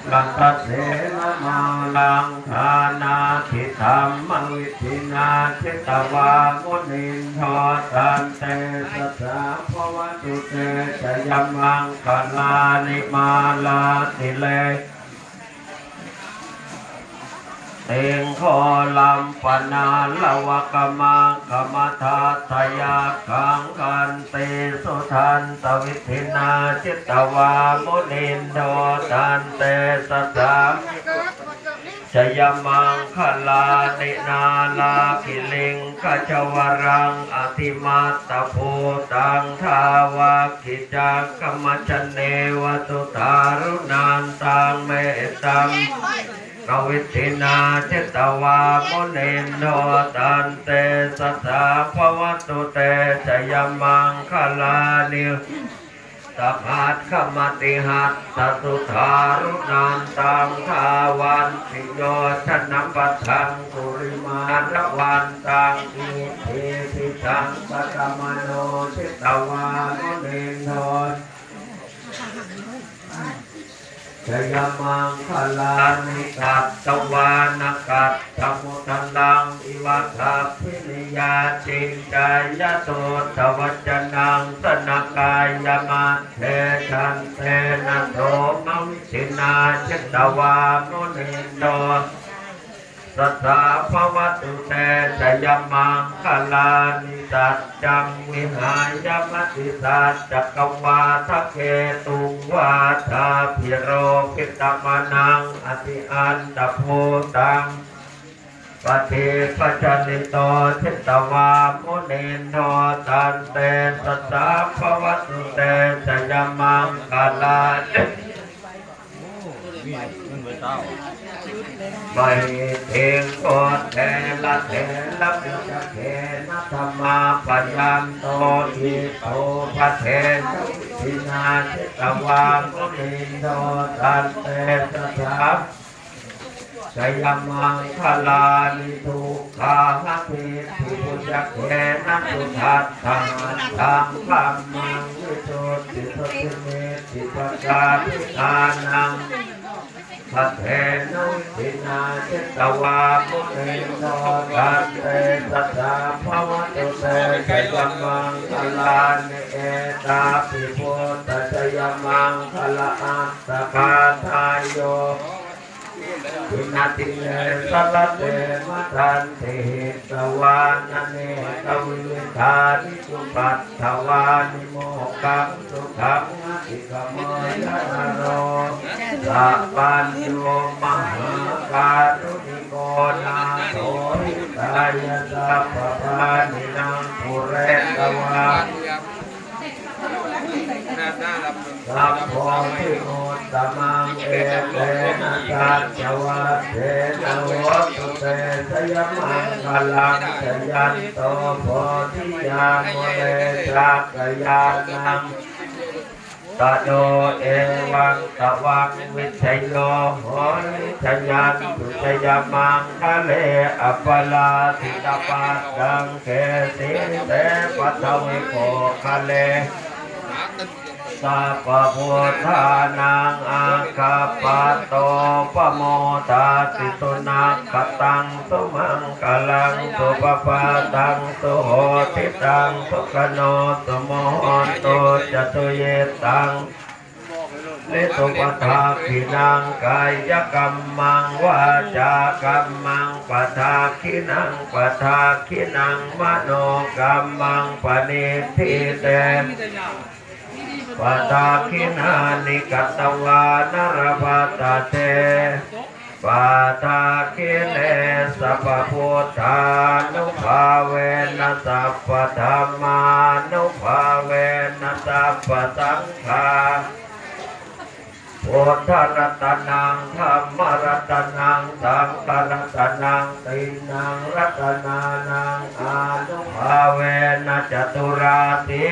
กัตเสนามาลังทานาทิธรรมวิธินาจิตวามุนินทตันเตสัสสะภวตุเตชยมังคลานิมาลาติเลเต็งโคลัมปนาลวะกมังกมทัตถยาขังกันเตสุทันตวิธินาจิตวามุนินโทตันเตสัสสะชยมังคลานินาลากิลิงขจวรังอติมัตตภูตังทาวากิจักกมัจเนวตุตารุนันตังเมตตังกวิธินาจิตวามุนินโทตันเตสัสสะภวตุเตชยมังคลานิสัพพัทขมติหัตถสุธารุนันตังทาวันติโยชนะปัฏฐังสุริมาระวันตังอิทิปิตังปัตมโนจิตวามุนินโทชยมังคลานิกัตตวานกัตตมุตันดังอิวัตถพินิยาจินจายโสตวัจนังสนกายมัตเทชันเตนะโทมวิชินาจิตวามุนินโทสัสสะภวตุเตชยมังคลานิสัจจังวิหายมติสัจจกวาทะเกตุงวาทาภิโรภิตมนังอติอันตโพตังปฏิปัจจนิโตทิตวามุนินโทตันเตสัสสะภวตุเตชยมังคลานิไม่เทงโกเทละเทละปิจเทนะธรรมาปัญญโตอิโตภะเทนะวินาจิตวามุนินโทตันเตสัสสะชยมังคลานิทุกขาภิปุจเทนะสุทัตถังธังธัมมังวิสุทธิสุติเมติปัสสาภิทานังสัทเทนุทินาจิตวามุนินโทตันเตสัสสะภวตุเตชยมังคลานิเอตาภิปุตตชยมังคลาอัตตกาทายโยวินาติเนสัลเตมะทันติสวานันเนกวิวิธานิสุปัตถวานิโมกังสุขังอธิกมยนะโรสัพพัญโยมหาการุณิโกนาโถหิตายะสัพพะนินังปุเรตวาสัพพะทิโมตมังเอเตนะตัจจวัตเถนะวัตถุเตชยมังคลังชยันโตโพธิญาณโมเลจักยานังตโตเอวังตวังวิชโยโหนิชยันตุชยมังคะเลอัปปลาติตปัสสังเกสิเตปัทวิโกคะเลสัพพะพุทธานังอาคาปะโตปโมทาติตุนักขตังสุมังกลังสุปปะตังสุโหติตังสุขโนสุโมหตุจตุเยตังลิตุปทาขินังกายกรรมังวาจากรรมังปทาขินังปทาขินังมโนกรรมังปณิทิเตปทาขินานิกัตวานรภัตเตปทาขิเนสัพพพุทธานุภาเวนะสัพพธรรมานุภาเวนะสัพพสังฆาพุทธรัตนังธรรมรัตนังสังฆรัตนังตินังรัตนานังอนุภาเวนะจตุราติ